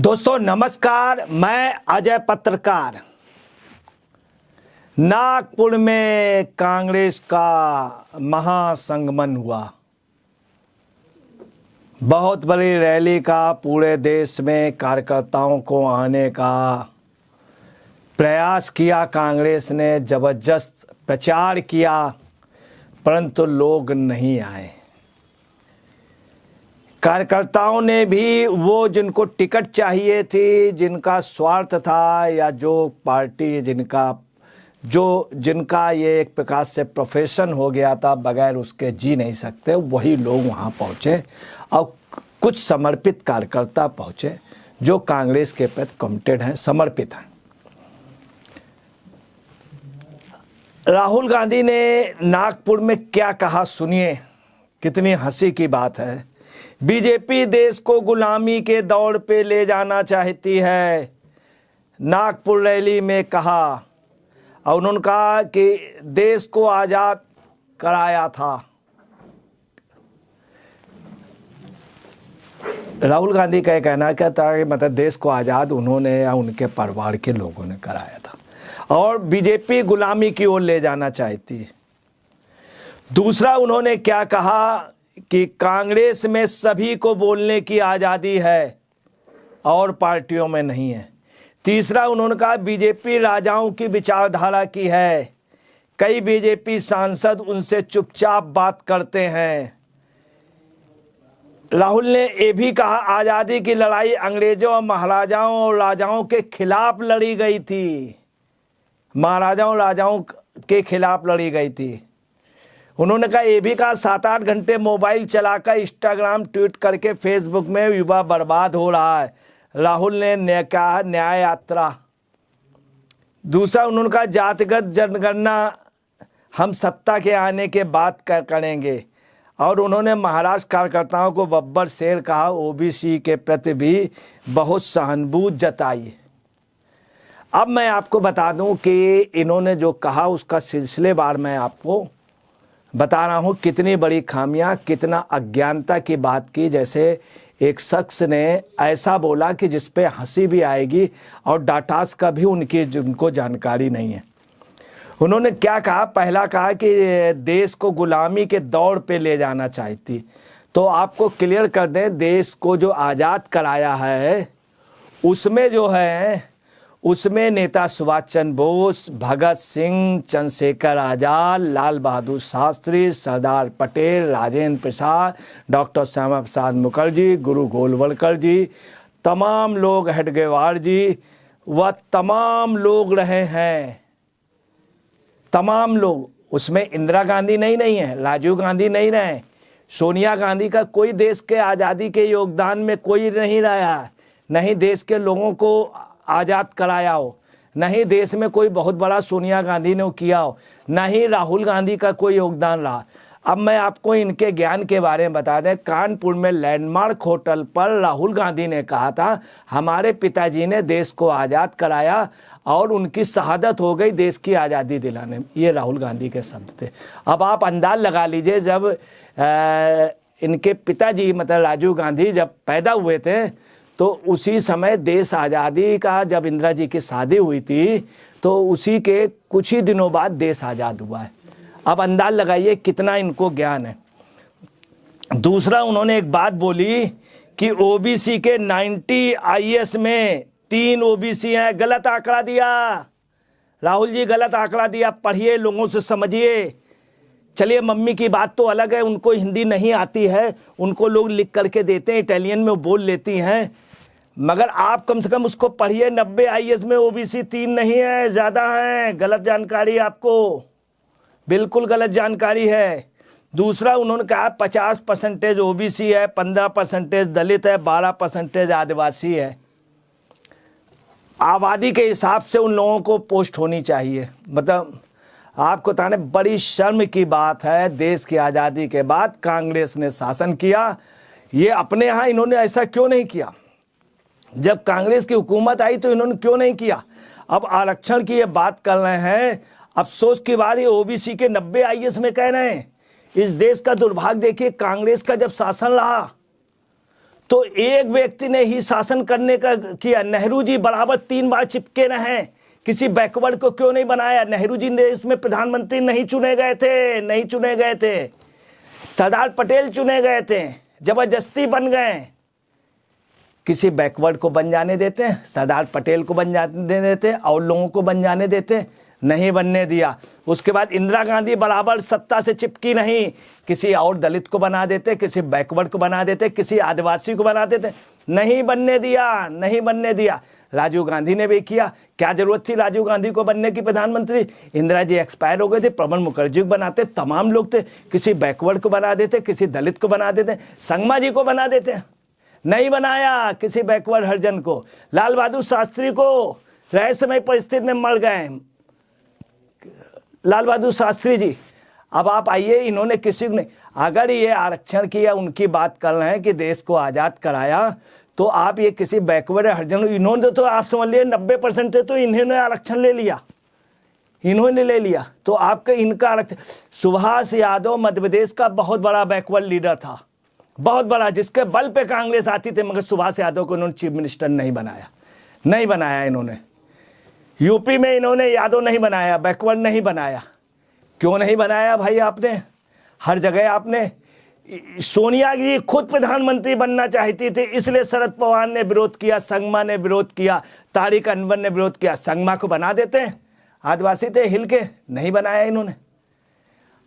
दोस्तों नमस्कार, मैं अजय पत्रकार। नागपुर में कांग्रेस का महासंगमन हुआ। बहुत बड़ी रैली का पूरे देश में कार्यकर्ताओं को आने का प्रयास किया। कांग्रेस ने जबरदस्त प्रचार किया, परंतु लोग नहीं आए। कार्यकर्ताओं ने भी वो जिनको टिकट चाहिए थी, जिनका स्वार्थ था, या जो पार्टी जिनका ये एक प्रकार से प्रोफेशन हो गया था, बगैर उसके जी नहीं सकते, वही लोग वहाँ पहुँचे और कुछ समर्पित कार्यकर्ता पहुँचे जो कांग्रेस के प्रति कमिटेड हैं, समर्पित हैं। राहुल गांधी ने नागपुर में क्या कहा सुनिए, कितनी हंसी की बात है। बीजेपी देश को गुलामी के दौर पे ले जाना चाहती है, नागपुर रैली में कहा। और उन्होंने कहा कि देश को आज़ाद कराया था। राहुल गांधी का कहना क्या था कि मतलब देश को आज़ाद उन्होंने या उनके परिवार के लोगों ने कराया था, और बीजेपी गुलामी की ओर ले जाना चाहती है। दूसरा उन्होंने क्या कहा कि कांग्रेस में सभी को बोलने की आज़ादी है और पार्टियों में नहीं है। तीसरा उन्होंने कहा बीजेपी राजाओं की विचारधारा की है, कई बीजेपी सांसद उनसे चुपचाप बात करते हैं। राहुल ने ये भी कहा आज़ादी की लड़ाई अंग्रेजों और महाराजाओं और राजाओं के खिलाफ लड़ी गई थी, महाराजाओं राजाओं के खिलाफ लड़ी गई थी। उन्होंने कहा ये भी कहा 7-8 घंटे मोबाइल चलाकर इंस्टाग्राम ट्वीट करके फेसबुक में युवा बर्बाद हो रहा है। राहुल ने कहा न्याय यात्रा। दूसरा उन्होंने कहा जातिगत जनगणना हम सत्ता के आने के बाद करेंगे। और उन्होंने महाराष्ट्र कार्यकर्ताओं को बब्बर शेर कहा, ओबीसी के प्रति भी बहुत सहानुभूति जताई। अब मैं आपको बता दूं कि इन्होंने जो कहा उसका सिलसिलेवार मैं आपको बता रहा हूँ। कितनी बड़ी खामियां, कितना अज्ञानता की बात की। जैसे एक शख्स ने ऐसा बोला कि जिस पे हंसी भी आएगी और डाटास का भी उनको जानकारी नहीं है। उन्होंने क्या कहा, पहला कहा कि देश को गुलामी के दौर पे ले जाना चाहती। तो आपको क्लियर कर दें, देश को जो आज़ाद कराया है उसमें नेता सुभाष चंद्र बोस, भगत सिंह, चंद्रशेखर आज़ाद, लाल बहादुर शास्त्री, सरदार पटेल, राजेंद्र प्रसाद, डॉक्टर श्यामा प्रसाद मुखर्जी, गुरु गोलवलकर जी, तमाम लोग, हेडगेवार जी, वह तमाम लोग रहे हैं। तमाम लोग, उसमें इंदिरा गांधी नहीं है, राजीव गांधी नहीं रहे, सोनिया गांधी का कोई देश के आज़ादी के योगदान में कोई नहीं रहा, नहीं देश के लोगों को आज़ाद कराया हो, नहीं देश में कोई बहुत बड़ा सोनिया गांधी ने किया हो, नहीं राहुल गांधी का कोई योगदान रहा। अब मैं आपको इनके ज्ञान के बारे में बता दें। कानपुर में लैंडमार्क होटल पर राहुल गांधी ने कहा था हमारे पिताजी ने देश को आज़ाद कराया और उनकी शहादत हो गई देश की आज़ादी दिलाने में। ये राहुल गांधी के शब्द थे। अब आप अंदाज लगा लीजिए, जब इनके पिताजी मतलब राजीव गांधी जब पैदा हुए थे तो उसी समय देश आज़ादी का, जब इंदिरा जी की शादी हुई थी तो उसी के कुछ ही दिनों बाद देश आज़ाद हुआ है। अब अंदाज लगाइए कितना इनको ज्ञान है। दूसरा उन्होंने एक बात बोली कि ओबीसी के 90 आईएएस में 3 ओबीसी हैं। गलत आंकड़ा दिया राहुल जी, गलत आंकड़ा दिया। पढ़िए, लोगों से समझिए। चलिए, मम्मी की बात तो अलग है, उनको हिंदी नहीं आती है, उनको लोग लिख करके देते हैं, इटालियन में वो बोल लेती हैं, मगर आप कम से कम उसको पढ़िए। 90 आईएएस में ओबीसी 3 नहीं है, ज़्यादा हैं। गलत जानकारी, आपको बिल्कुल गलत जानकारी है। दूसरा उन्होंने कहा 50% ओबीसी है, 15% दलित है, 12% आदिवासी है। आबादी के हिसाब से उन लोगों को पोस्ट होनी चाहिए। मतलब आपको बताने बड़ी शर्म की बात है, देश की आज़ादी के बाद कांग्रेस ने शासन किया। ये अपने यहाँ इन्होंने ऐसा क्यों नहीं किया? जब कांग्रेस की हुकूमत आई तो इन्होंने क्यों नहीं किया? अब आरक्षण की ये बात कर रहे हैं, अफसोस की बात ये ओबीसी के 90 आईएएस में कह रहे हैं। इस देश का दुर्भाग्य देखिए, कांग्रेस का जब शासन रहा तो एक व्यक्ति ने ही शासन करने का किया। नेहरू जी बराबर 3 बार चिपके रहे, किसी बैकवर्ड को क्यों नहीं बनाया? नेहरू जी ने इसमें प्रधानमंत्री नहीं चुने गए थे, नहीं चुने गए थे, सरदार पटेल चुने गए थे, जबरदस्ती बन गए। किसी बैकवर्ड को बन जाने देते हैं? सरदार पटेल को बन जाने देते और लोगों को बन जाने देते? नहीं बनने दिया। उसके बाद इंदिरा गांधी बराबर सत्ता से चिपकी नहीं, किसी और दलित को बना देते, किसी बैकवर्ड को बना देते, किसी आदिवासी को बना देते, नहीं बनने दिया, नहीं बनने दिया। राजीव गांधी ने भी किया। क्या जरूरत थी राजीव गांधी को बनने की प्रधानमंत्री? इंदिरा जी एक्सपायर हो गए थे, प्रणब मुखर्जी को बनाते, तमाम लोग थे, किसी बैकवर्ड को बना देते, किसी दलित को बना देते, संगमा जी को बना देते, नहीं बनाया किसी बैकवर्ड हरिजन को। लाल बहादुर शास्त्री को रहस्यमय परिस्थिति में मर गए लाल बहादुर शास्त्री जी। अब आप आइए, इन्होंने किसी को नहीं, अगर ये आरक्षण की या उनकी बात कर रहे हैं कि देश को आज़ाद कराया, तो आप ये किसी बैकवर्ड हरिजन, इन्होंने तो आप समझ लिए 90% थे, तो इन्होंने आरक्षण ले लिया, इन्होंने ले लिया। तो आपका इनका आरक्षण। सुभाष यादव मध्य प्रदेश का बहुत बड़ा बैकवर्ड लीडर था, बहुत बड़ा, जिसके बल पे कांग्रेस आती थी, मगर सुभाष यादव को इन्होंने चीफ मिनिस्टर नहीं बनाया, नहीं बनाया इन्होंने। यूपी में इन्होंने यादव नहीं बनाया, बैकवर्ड नहीं बनाया। क्यों नहीं बनाया भाई? आपने हर जगह आपने, सोनिया जी खुद प्रधानमंत्री बनना चाहती थी, इसलिए शरद पवार ने विरोध किया, संगमा ने विरोध किया, तारिक अनवर ने विरोध किया। संगमा को बना देते हैं, आदिवासी थे, हिल के नहीं बनाया इन्होंने।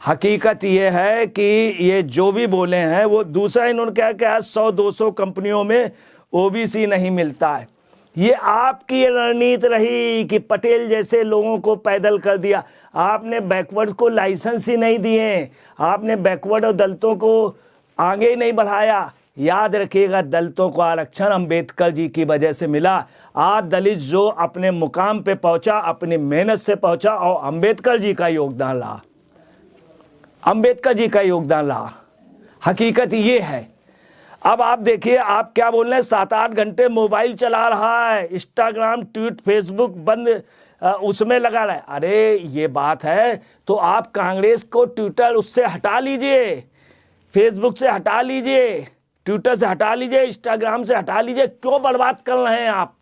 हकीकत ये है कि ये जो भी बोले हैं वो दूसरा, इन्होंने क्या कहा, 100-200 कंपनियों में ओबीसी नहीं मिलता है। ये आपकी ये रणनीति रही कि पटेल जैसे लोगों को पैदल कर दिया। आपने बैकवर्ड को लाइसेंस ही नहीं दिए, आपने बैकवर्ड और दलितों को आगे ही नहीं बढ़ाया। याद रखिएगा, दलितों को आरक्षण अंबेडकर जी की वजह से मिला। आज दलित जो अपने मुकाम पे पहुंचा, अपनी मेहनत से पहुंचा, और अंबेडकर जी का योगदान रहा, अंबेडकर जी का योगदान रहा। हकीकत ये है। अब आप देखिए, आप क्या बोल रहे हैं, 7-8 घंटे मोबाइल चला रहा है, इंस्टाग्राम, ट्वीट, फेसबुक बंद, उसमें लगा रहा है। अरे ये बात है तो आप कांग्रेस को ट्विटर उससे हटा लीजिए, फेसबुक से हटा लीजिए, ट्विटर से हटा लीजिए, इंस्टाग्राम से हटा लीजिए। क्यों बर्बाद कर रहे हैं आप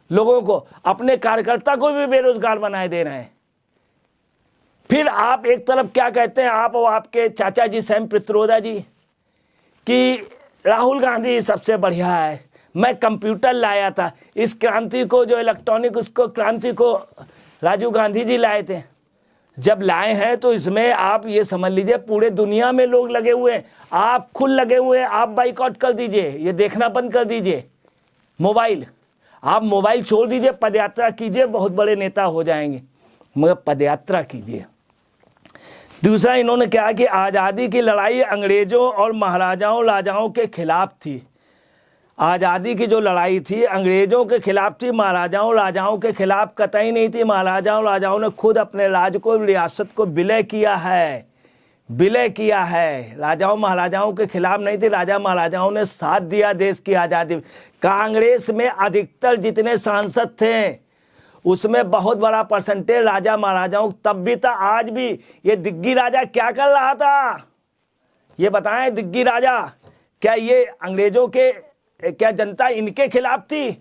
लोगों को? अपने कार्यकर्ता को भी बेरोजगार बनाए दे रहे हैं। फिर आप एक तरफ क्या कहते हैं, आप और आपके चाचा जी सैम पित्रोदा जी, कि राहुल गांधी सबसे बढ़िया है, मैं कंप्यूटर लाया था, इस क्रांति को, जो इलेक्ट्रॉनिक उसको क्रांति को राजीव गांधी जी लाए थे। जब लाए हैं तो इसमें आप ये समझ लीजिए पूरे दुनिया में लोग लगे हुए हैं, आप खुद लगे हुए हैं। आप बाइकआउट कर दीजिए, ये देखना बंद कर दीजिए मोबाइल, आप मोबाइल छोड़ दीजिए, पदयात्रा कीजिए, बहुत बड़े नेता हो जाएंगे, मगर पदयात्रा कीजिए। दूसरा, इन्होंने क्या कि आज़ादी की लड़ाई अंग्रेजों और महाराजाओं राजाओं के खिलाफ थी। आज़ादी की जो लड़ाई थी अंग्रेजों के खिलाफ थी, महाराजाओं राजाओं के खिलाफ कतई नहीं थी। महाराजाओं राजाओं ने खुद अपने राज्य को, रियासत को विलय किया है, विलय किया है। राजाओं महाराजाओं के खिलाफ नहीं थी, राजा महाराजाओं ने साथ दिया देश की आज़ादी। कांग्रेस में अधिकतर जितने सांसद थे उसमें बहुत बड़ा परसेंटेज राजा महाराजाओं तब भी था, आज भी। ये दिग्गी राजा क्या कर रहा था, ये बताएं। दिग्गी राजा, क्या ये अंग्रेजों के, क्या जनता इनके खिलाफ थी?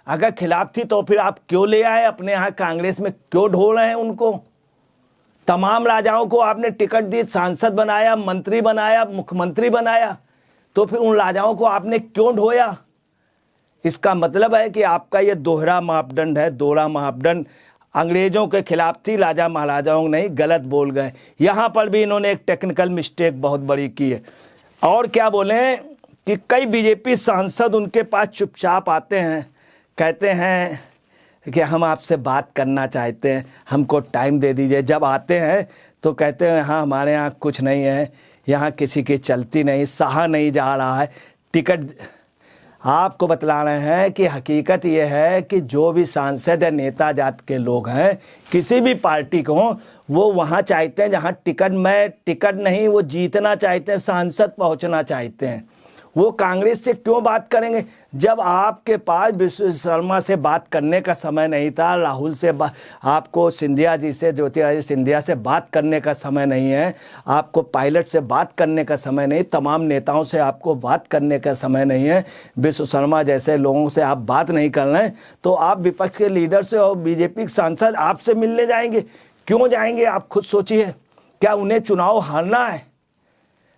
अगर खिलाफ थी तो फिर आप क्यों ले आए अपने यहाँ कांग्रेस में, क्यों ढो रहे हैं उनको? तमाम राजाओं को आपने टिकट दी, सांसद बनाया, मंत्री बनाया, मुख्यमंत्री बनाया, तो फिर उन राजाओं को आपने क्यों ढोया? इसका मतलब है कि आपका ये दोहरा मापदंड है, दोहरा मापदंड। अंग्रेजों के खिलाफ थी, राजा महाराजाओं नहीं, गलत बोल गए। यहाँ पर भी इन्होंने एक टेक्निकल मिस्टेक बहुत बड़ी की है। और क्या बोलें कि कई बीजेपी सांसद उनके पास चुपचाप आते हैं, कहते हैं कि हम आपसे बात करना चाहते हैं, हमको टाइम दे दीजिए। जब आते हैं तो कहते हैं हाँ हमारे यहाँ कुछ नहीं है, यहाँ किसी की चलती नहीं, सहा नहीं जा रहा है टिकट। आपको बतला रहे हैं कि हकीकत यह है कि जो भी सांसद या नेता जात के लोग हैं, किसी भी पार्टी को, वो वहाँ चाहते हैं जहाँ टिकट नहीं, वो जीतना चाहते हैं, सांसद पहुँचना चाहते हैं। वो कांग्रेस से क्यों बात करेंगे जब आपके पास विश्व शर्मा से बात करने का समय नहीं था, राहुल से आपको सिंधिया जी से, ज्योतिरादित्य सिंधिया से बात करने का समय नहीं है, आपको पायलट से बात करने का समय नहीं, तमाम नेताओं से आपको बात करने का समय नहीं है, विश्व शर्मा जैसे लोगों से आप बात नहीं कर रहे हैं, तो आप विपक्ष के लीडर से और बीजेपी के सांसद आपसे मिलने जाएंगे? क्यों जाएंगे? आप खुद सोचिए। क्या उन्हें चुनाव हारना है?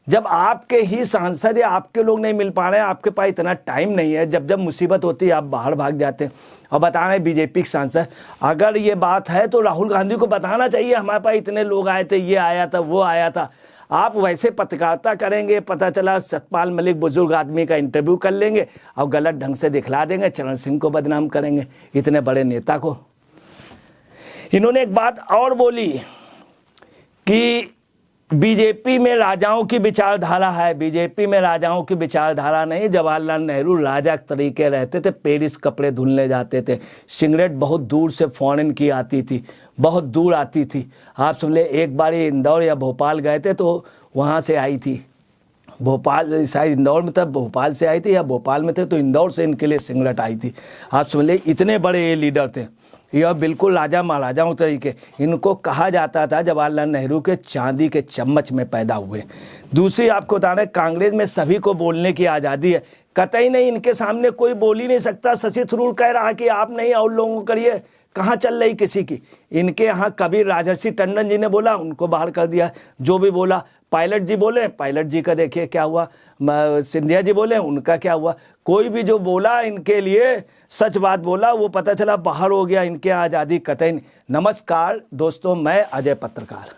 जब आपके ही सांसद या आपके लोग नहीं मिल पा रहे हैं, आपके पास इतना टाइम नहीं है, जब जब मुसीबत होती है आप बाहर भाग जाते हैं। और बता रहे हैं बीजेपी के सांसद, अगर ये बात है तो राहुल गांधी को बताना चाहिए हमारे पास इतने लोग आए थे, ये आया था, वो आया था। आप वैसे पत्रकारिता करेंगे, पता चला सतपाल मलिक बुजुर्ग आदमी का इंटरव्यू कर लेंगे और गलत ढंग से दिखला देंगे, चरण सिंह को बदनाम करेंगे, इतने बड़े नेता को। इन्होंने एक बात और बोली कि बीजेपी में राजाओं की विचारधारा है। बीजेपी में राजाओं की विचारधारा नहीं। जवाहरलाल नेहरू राजा के तरीके रहते थे, पेरिस कपड़े धुलने जाते थे, सिगरेट बहुत दूर से फॉरेन की आती थी, बहुत दूर आती थी। आप समझ ले, एक बार ये इंदौर या भोपाल गए थे तो वहाँ से आई थी, भोपाल शायद इंदौर में तब भोपाल से आई थी या भोपाल में थे तो इंदौर से इनके लिए सिगरेट आई थी। आप समझ ले, इतने बड़े ये लीडर थे, यह बिल्कुल राजा महाराजाओं तरीके। इनको कहा जाता था जवाहरलाल नेहरू के चांदी के चम्मच में पैदा हुए। दूसरी आपको बता रहे, कांग्रेस में सभी को बोलने की आज़ादी है, कतई नहीं। इनके सामने कोई बोल ही नहीं सकता। शशि थरूर कह रहा कि आप नहीं और लोगों को करिए, कहाँ चल रही किसी की। इनके यहाँ कभी राजर्षि टंडन जी ने बोला, उनको बाहर कर दिया। जो भी बोला, पायलट जी बोले, पायलट जी का देखिए क्या हुआ, सिंधिया जी बोले, उनका क्या हुआ। कोई भी जो बोला इनके लिए सच बात बोला, वो पता चला बाहर हो गया। इनके आज़ादी कतई नहीं। नमस्कार दोस्तों, मैं अजय पत्रकार।